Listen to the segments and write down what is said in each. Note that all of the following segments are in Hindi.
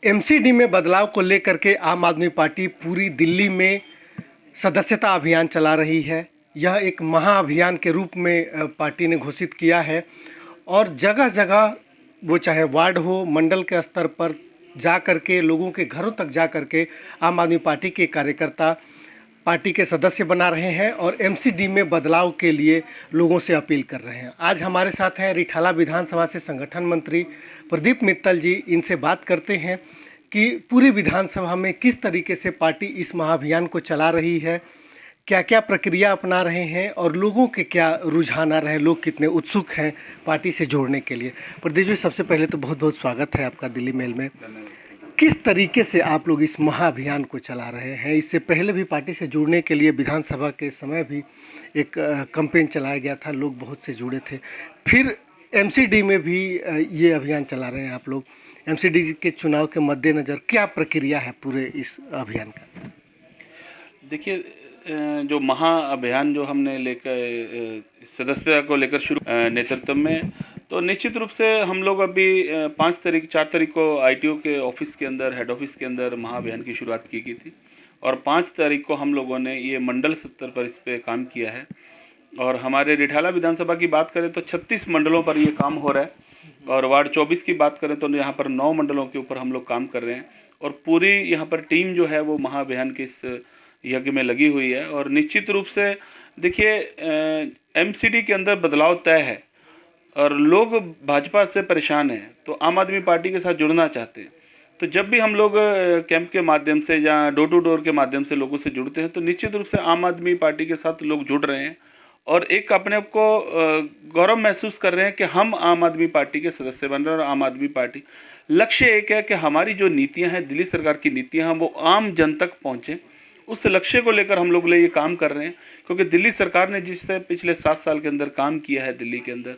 एमसीडी में बदलाव को लेकर के आम आदमी पार्टी पूरी दिल्ली में सदस्यता अभियान चला रही है। यह एक महाअभियान के रूप में पार्टी ने घोषित किया है और जगह जगह वो चाहे वार्ड हो, मंडल के स्तर पर जा कर के लोगों के घरों तक जा कर के आम आदमी पार्टी के कार्यकर्ता पार्टी के सदस्य बना रहे हैं और एमसीडी में बदलाव के लिए लोगों से अपील कर रहे हैं। आज हमारे साथ हैं रिठाला विधानसभा से संगठन मंत्री प्रदीप मित्तल जी। इनसे बात करते हैं कि पूरी विधानसभा में किस तरीके से पार्टी इस महाअभियान को चला रही है, क्या क्या प्रक्रिया अपना रहे हैं और लोगों के क्या रुझान आ रहे हैं, लोग कितने उत्सुक हैं पार्टी से जोड़ने के लिए। प्रदीप जी, सबसे पहले तो बहुत बहुत स्वागत है आपका दिल्ली मेल में। किस तरीके से आप लोग इस महाअभियान को चला रहे हैं? इससे पहले भी पार्टी से जुड़ने के लिए विधानसभा के समय भी एक कैंपेन चलाया गया था, लोग बहुत से जुड़े थे। फिर एमसीडी में भी ये अभियान चला रहे हैं आप लोग। एमसीडी के चुनाव के मद्देनज़र क्या प्रक्रिया है पूरे इस अभियान का? देखिए, जो महाअभियान जो हमने लेकर सदस्यता को लेकर शुरू नेतृत्व में, तो निश्चित रूप से हम लोग अभी 4 तारीख को आईटीओ के ऑफिस के अंदर, हेड ऑफिस के अंदर महाअभियान की शुरुआत की गई थी और 5 तारीख को हम लोगों ने ये मंडल स्तर पर इस पर काम किया है। और हमारे रिठाला विधानसभा की बात करें तो 36 मंडलों पर ये काम हो रहा है और वार्ड 24 की बात करें तो यहाँ पर 9 मंडलों के ऊपर हम लोग काम कर रहे हैं और पूरी यहाँ पर टीम जो है वो महाअभियान के इस यज्ञ में लगी हुई है। और निश्चित रूप से देखिए, एमसीडी के अंदर बदलाव तय है और लोग भाजपा से परेशान हैं, तो आम आदमी पार्टी के साथ जुड़ना चाहते हैं। तो जब भी हम लोग कैंप के माध्यम से या डोर टू डोर के माध्यम से लोगों से जुड़ते हैं तो निश्चित रूप से आम आदमी पार्टी के साथ लोग जुड़ रहे हैं और एक अपने आप को गौरव महसूस कर रहे हैं कि हम आम आदमी पार्टी के सदस्य बन रहे हैं। और आम आदमी पार्टी लक्ष्य एक है कि हमारी जो नीतियां हैं, दिल्ली सरकार की नीतियां हैं, वो आम जन तक पहुँचें। उस लक्ष्य को लेकर हम लोग ये काम कर रहे हैं, क्योंकि दिल्ली सरकार ने जिससे पिछले 7 साल के अंदर काम किया है, दिल्ली के अंदर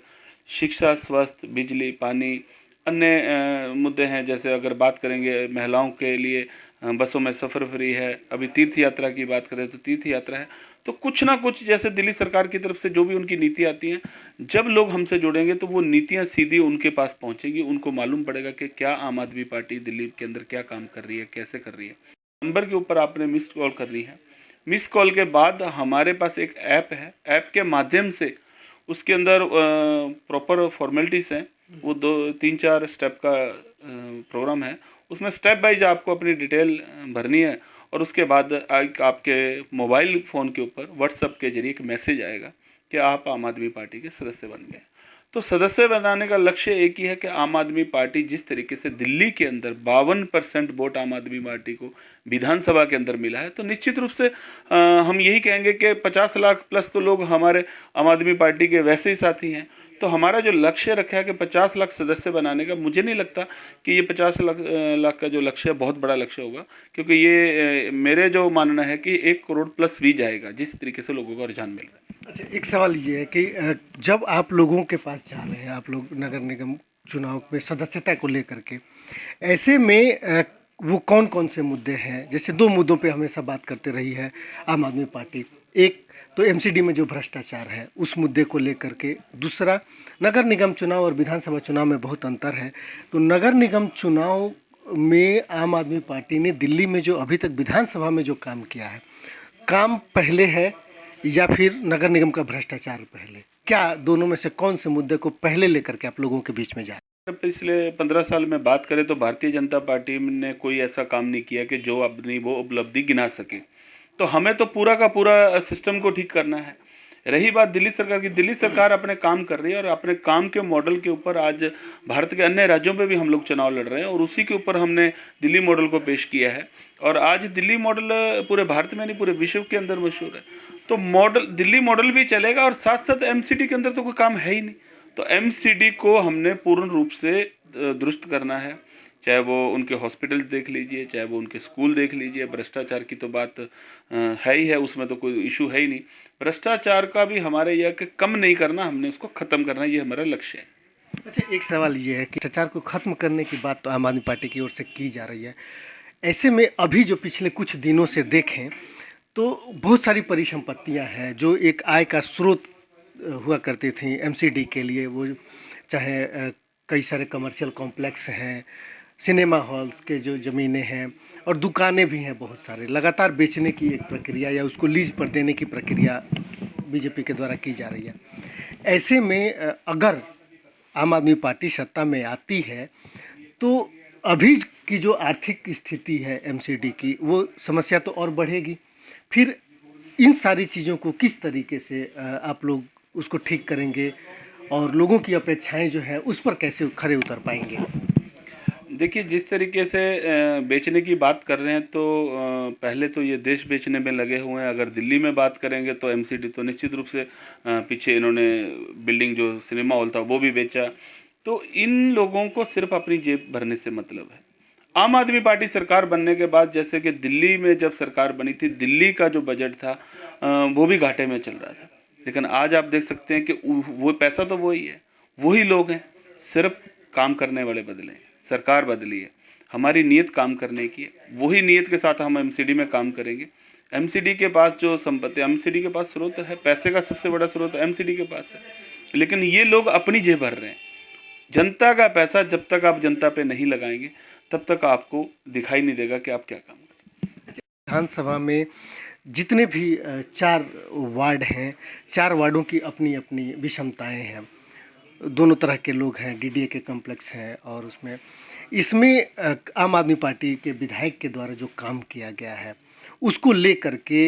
शिक्षा, स्वास्थ्य, बिजली, पानी, अन्य मुद्दे हैं। जैसे अगर बात करेंगे महिलाओं के लिए बसों में सफ़र फ्री है, अभी तीर्थ यात्रा की बात करें तो तीर्थ यात्रा है। तो कुछ ना कुछ जैसे दिल्ली सरकार की तरफ से जो भी उनकी नीति आती हैं, जब लोग हमसे जुड़ेंगे तो वो नीतियां सीधी उनके पास पहुंचेगी। उनको मालूम पड़ेगा कि क्या आम आदमी पार्टी दिल्ली के अंदर क्या काम कर रही है, कैसे कर रही है। नंबर के ऊपर आपने मिस्ड कॉल करनी है। मिस कॉल के बाद हमारे पास एक ऐप है, ऐप के माध्यम से उसके अंदर प्रॉपर फॉर्मेलिटीज़ हैं, वो 2-3-4 स्टेप का प्रोग्राम है। उसमें स्टेप बाइज आपको अपनी डिटेल भरनी है और उसके बाद आपके मोबाइल फ़ोन के ऊपर व्हाट्सएप के जरिए एक मैसेज आएगा कि आप आम आदमी पार्टी के सदस्य बन गए। तो सदस्य बनाने का लक्ष्य एक ही है कि आम आदमी पार्टी जिस तरीके से दिल्ली के अंदर 52% वोट आम आदमी पार्टी को विधानसभा के अंदर मिला है, तो निश्चित रूप से हम यही कहेंगे कि 50 लाख प्लस तो लोग हमारे आम आदमी पार्टी के वैसे ही साथी हैं। तो हमारा जो लक्ष्य रखा है कि 50 लाख सदस्य बनाने का, मुझे नहीं लगता कि ये 50 लाख का जो लक्ष्य है बहुत बड़ा लक्ष्य होगा, क्योंकि ये मेरे जो मानना है कि 1 करोड़ प्लस भी जाएगा जिस तरीके से लोगों का रुझान मिल रहा है। अच्छा, एक सवाल ये है कि जब आप लोगों के पास जा रहे हैं, आप लोग नगर निगम चुनाव में सदस्यता को लेकर के, ऐसे में वो कौन कौन से मुद्दे हैं? जैसे 2 मुद्दों पे हमेशा बात करते रही है आम आदमी पार्टी। एक तो एमसीडी में जो भ्रष्टाचार है उस मुद्दे को लेकर के, दूसरा नगर निगम चुनाव और विधानसभा चुनाव में बहुत अंतर है। तो नगर निगम चुनाव में आम आदमी पार्टी ने दिल्ली में जो अभी तक विधानसभा में जो काम किया है, काम पहले है या फिर नगर निगम का भ्रष्टाचार पहले? क्या दोनों में से कौन से मुद्दे को पहले लेकर के आप लोगों के बीच में जा रहे हैं? पिछले 15 साल में बात करें तो भारतीय जनता पार्टी ने कोई ऐसा काम नहीं किया कि जो अपनी वो उपलब्धि गिना सके। तो हमें तो पूरा का पूरा सिस्टम को ठीक करना है। रही बात दिल्ली सरकार की, दिल्ली सरकार अपने काम कर रही है और अपने काम के मॉडल के ऊपर आज भारत के अन्य राज्यों में भी हम लोग चुनाव लड़ रहे हैं और उसी के ऊपर हमने दिल्ली मॉडल को पेश किया है। और आज दिल्ली मॉडल पूरे भारत में नहीं, पूरे विश्व के अंदर मशहूर है। तो मॉडल, दिल्ली मॉडल भी चलेगा और साथ साथ एमसीडी के अंदर तो कोई काम है ही नहीं। तो एमसीडी को हमने पूर्ण रूप से दुरुस्त करना है, चाहे वो उनके हॉस्पिटल देख लीजिए, चाहे वो उनके स्कूल देख लीजिए। भ्रष्टाचार की तो बात है ही है, उसमें तो कोई इशू है ही नहीं। भ्रष्टाचार का भी हमारे यह कि कम नहीं करना, हमने उसको ख़त्म करना, ये हमारा लक्ष्य है। अच्छा, एक सवाल ये है कि भ्रष्टाचार को खत्म करने की बात तो आम आदमी पार्टी की ओर से की जा रही है। ऐसे में अभी जो पिछले कुछ दिनों से देखें तो बहुत सारी परिसंपत्तियां हैं जो एक आय का स्रोत हुआ करती थी एमसीडी के लिए। वो चाहे कई सारे कमर्शियल कॉम्प्लेक्स हैं, सिनेमा हॉल्स के जो ज़मीनें हैं और दुकानें भी हैं बहुत सारे, लगातार बेचने की एक प्रक्रिया या उसको लीज पर देने की प्रक्रिया बीजेपी के द्वारा की जा रही है। ऐसे में अगर आम आदमी पार्टी सत्ता में आती है तो अभी की जो आर्थिक स्थिति है एमसीडी की, वो समस्या तो और बढ़ेगी। फिर इन सारी चीज़ों को किस तरीके से आप लोग उसको ठीक करेंगे और लोगों की अपेक्षाएं जो है उस पर कैसे खरे उतर पाएंगे? देखिए, जिस तरीके से बेचने की बात कर रहे हैं तो पहले तो ये देश बेचने में लगे हुए हैं। अगर दिल्ली में बात करेंगे तो एमसीडी तो निश्चित रूप से पीछे इन्होंने बिल्डिंग जो सिनेमा हॉल था वो भी बेचा। तो इन लोगों को सिर्फ अपनी जेब भरने से मतलब है। आम आदमी पार्टी सरकार बनने के बाद, जैसे कि दिल्ली में जब सरकार बनी थी, दिल्ली का जो बजट था वो भी घाटे में चल रहा था। लेकिन आज आप देख सकते हैं कि वो पैसा तो वही है, वही लोग हैं, सिर्फ काम करने वाले बदले हैं, सरकार बदली है। हमारी नीयत काम करने की है, वही नीयत के साथ हम एमसीडी में काम करेंगे। एमसीडी के पास जो संपत्ति, एमसीडी के पास स्रोत है, पैसे का सबसे बड़ा स्रोत एमसीडी के पास है। लेकिन ये लोग अपनी जेब भर रहे हैं। जनता का पैसा जब तक आप जनता पे नहीं लगाएंगे तब तक आपको दिखाई नहीं देगा कि आप क्या काम करें। विधानसभा में जितने भी 4 वार्ड हैं, 4 वार्डों की अपनी अपनी विषमताएं हैं। दोनों तरह के लोग हैं, डीडीए के कॉम्प्लेक्स हैं और इसमें आम आदमी पार्टी के विधायक के द्वारा जो काम किया गया है उसको लेकर के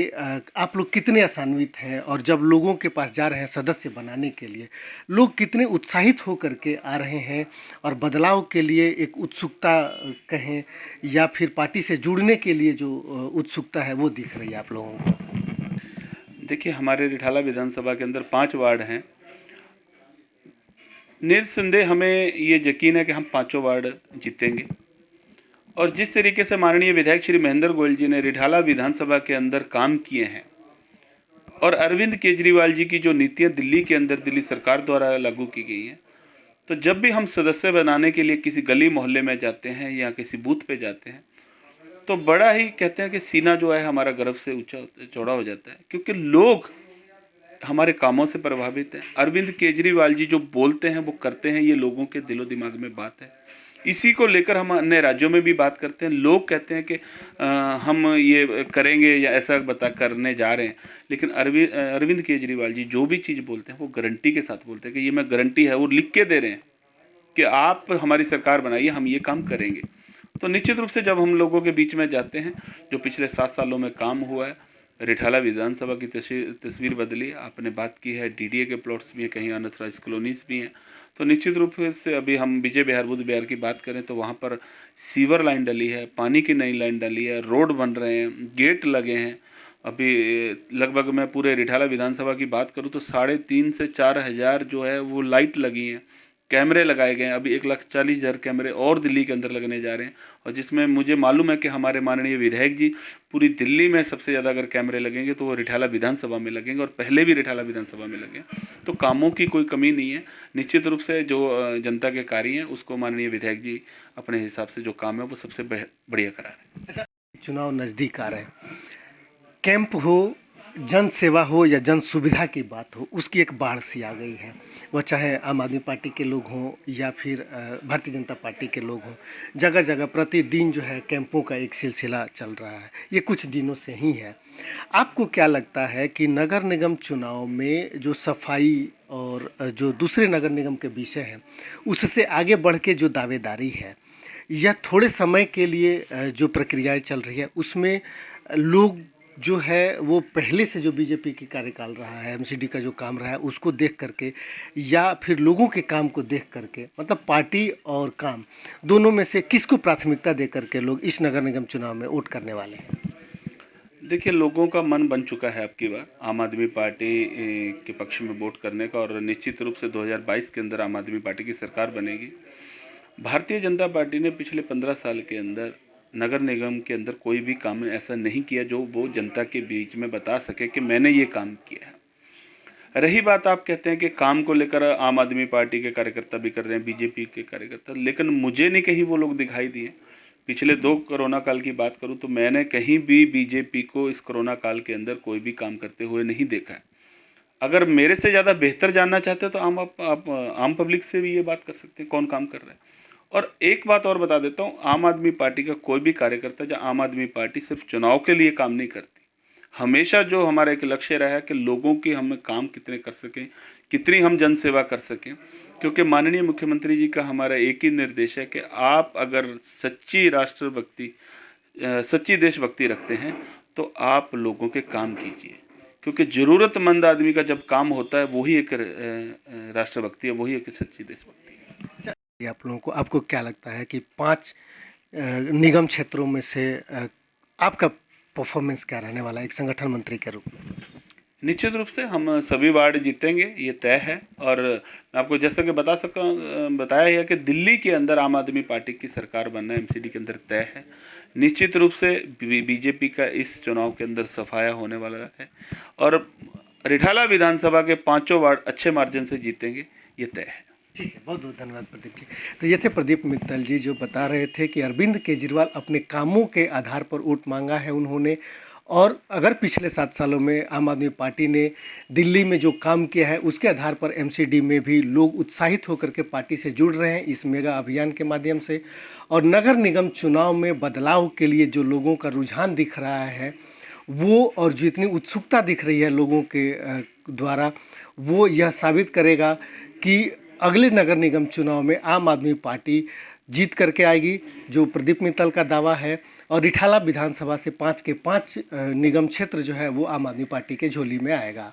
आप लोग कितने आशान्वित हैं? और जब लोगों के पास जा रहे हैं सदस्य बनाने के लिए, लोग कितने उत्साहित होकर के आ रहे हैं और बदलाव के लिए एक उत्सुकता कहें या फिर पार्टी से जुड़ने के लिए जो उत्सुकता है वो दिख रही है आप लोगों को? देखिए, हमारे रिठाला विधानसभा के अंदर 5 वार्ड हैं। निस्संदेह हमें ये यकीन है कि हम 5 वार्ड जीतेंगे। और जिस तरीके से माननीय विधायक श्री महेंद्र गोयल जी ने रिठाला विधानसभा के अंदर काम किए हैं और अरविंद केजरीवाल जी की जो नीतियां दिल्ली के अंदर दिल्ली सरकार द्वारा लागू की गई हैं, तो जब भी हम सदस्य बनाने के लिए किसी गली मोहल्ले में जाते हैं या किसी बूथ पे जाते हैं तो बड़ा ही कहते हैं कि सीना जो है हमारा गर्व से ऊंचा चौड़ा हो जाता है, क्योंकि लोग हमारे कामों से प्रभावित हैं। अरविंद केजरीवाल जी जो बोलते हैं वो करते हैं, ये लोगों के दिलो दिमाग में बात है। इसी को लेकर हम अन्य राज्यों में भी बात करते हैं। लोग कहते हैं कि हम ये करेंगे या ऐसा बता करने जा रहे हैं, लेकिन अरविंद केजरीवाल जी जो भी चीज़ बोलते हैं वो गारंटी के साथ बोलते हैं कि ये मैं गारंटी है, वो लिख के दे रहे हैं कि आप हमारी सरकार बनाइए, हम ये काम करेंगे। तो निश्चित रूप से जब हम लोगों के बीच में जाते हैं, जो पिछले 7 सालों में काम हुआ है, रिठाला विधानसभा की तस्वीर बदली। आपने बात की है डीडीए के प्लॉट्स भी हैं, कहीं अनऑथराइज कॉलोनीज भी हैं। तो निश्चित रूप से अभी हम विजय बिहार बुध बिहार की बात करें तो वहाँ पर सीवर लाइन डली है, पानी की नई लाइन डली है, रोड बन रहे हैं, गेट लगे हैं। अभी लगभग मैं पूरे रिठाला विधानसभा की बात करूँ तो 3.5 से 4 हज़ार जो है वो लाइट लगी हैं, कैमरे लगाए गए हैं। अभी 1,40,000 कैमरे और दिल्ली के अंदर लगने जा रहे हैं, और जिसमें मुझे मालूम है कि हमारे माननीय विधायक जी पूरी दिल्ली में सबसे ज़्यादा अगर कैमरे लगेंगे तो वो रिठाला विधानसभा में लगेंगे, और पहले भी रिठाला विधानसभा में लगे। तो कामों की कोई कमी नहीं है। निश्चित रूप से जो जनता के कार्य हैं उसको माननीय विधायक जी अपने हिसाब से जो काम है वो सबसे बढ़िया करा रहे हैं। चुनाव नज़दीक आ रहे हैं, कैंप हो, जन सेवा हो या जन सुविधा की बात हो, उसकी एक बाढ़ सी आ गई है। वह चाहे आम आदमी पार्टी के लोग हों या फिर भारतीय जनता पार्टी के लोग हों, जगह जगह प्रतिदिन जो है कैंपों का एक सिलसिला चल रहा है। ये कुछ दिनों से ही है। आपको क्या लगता है कि नगर निगम चुनाव में जो सफाई और जो दूसरे नगर निगम के विषय हैं उससे आगे बढ़ के जो दावेदारी है या थोड़े समय के लिए जो प्रक्रियाएं चल रही है उसमें लोग जो है वो पहले से जो बीजेपी की कार्यकाल रहा है, एमसीडी का जो काम रहा है उसको देख करके या फिर लोगों के काम को देख करके, मतलब पार्टी और काम दोनों में से किसको प्राथमिकता दे करके लोग इस नगर निगम चुनाव में वोट करने वाले हैं? देखिए, लोगों का मन बन चुका है अब की बार आम आदमी पार्टी के पक्ष में वोट करने का, और निश्चित रूप से 2022 के अंदर आम आदमी पार्टी की सरकार बनेगी। भारतीय जनता पार्टी ने पिछले 15 साल के अंदर नगर निगम के अंदर कोई भी काम ऐसा नहीं किया जो वो जनता के बीच में बता सके कि मैंने ये काम किया है। रही बात, आप कहते हैं कि काम को लेकर आम आदमी पार्टी के कार्यकर्ता भी कर रहे हैं, बीजेपी के कार्यकर्ता, लेकिन मुझे नहीं कहीं वो लोग दिखाई दिए। पिछले 2 कोरोना काल की बात करूं तो मैंने कहीं भी बीजेपी को इस कोरोना काल के अंदर कोई भी काम करते हुए नहीं देखा है। अगर मेरे से ज़्यादा बेहतर जानना चाहते हो तो आप आम पब्लिक से भी ये बात कर सकते हैं कौन काम कर रहा है। और एक बात और बता देता हूँ, आम आदमी पार्टी का कोई भी कार्यकर्ता या आम आदमी पार्टी सिर्फ चुनाव के लिए काम नहीं करती। हमेशा जो हमारा एक लक्ष्य रहा है कि लोगों की हम काम कितने कर सकें, कितनी हम जन सेवा कर सकें, क्योंकि माननीय मुख्यमंत्री जी का हमारा एक ही निर्देश है कि आप अगर सच्ची राष्ट्रभक्ति, सच्ची देशभक्ति रखते हैं तो आप लोगों के काम कीजिए, क्योंकि ज़रूरतमंद आदमी का जब काम होता है वही एक राष्ट्रभक्ति है, वही एक सच्ची देशभक्ति है। ये आप लोगों को, आपको क्या लगता है कि 5 निगम क्षेत्रों में से आपका परफॉर्मेंस क्या रहने वाला है एक संगठन मंत्री के रूप में? निश्चित रूप से हम सभी वार्ड जीतेंगे, ये तय है। और मैं आपको जैसा कि बताया है कि दिल्ली के अंदर आम आदमी पार्टी की सरकार बनना एमसीडी के अंदर तय है। निश्चित रूप से बीजेपी का इस चुनाव के अंदर सफाया होने वाला है और रिठाला विधानसभा के 5 वार्ड अच्छे मार्जिन से जीतेंगे, ये तय है। ठीक है, बहुत बहुत धन्यवाद प्रदीप जी। तो ये थे प्रदीप मित्तल जी, जो बता रहे थे कि अरविंद केजरीवाल अपने कामों के आधार पर वोट मांगा है उन्होंने, और अगर पिछले 7 सालों में आम आदमी पार्टी ने दिल्ली में जो काम किया है उसके आधार पर एमसीडी में भी लोग उत्साहित होकर के पार्टी से जुड़ रहे हैं इस मेगा अभियान के माध्यम से। और नगर निगम चुनाव में बदलाव के लिए जो लोगों का रुझान दिख रहा है वो, और जो इतनी उत्सुकता दिख रही है लोगों के द्वारा, वो यह साबित करेगा कि अगले नगर निगम चुनाव में आम आदमी पार्टी जीत करके आएगी, जो प्रदीप मित्तल का दावा है। और रिठाला विधानसभा से 5 के 5 निगम क्षेत्र जो है वो आम आदमी पार्टी के झोली में आएगा।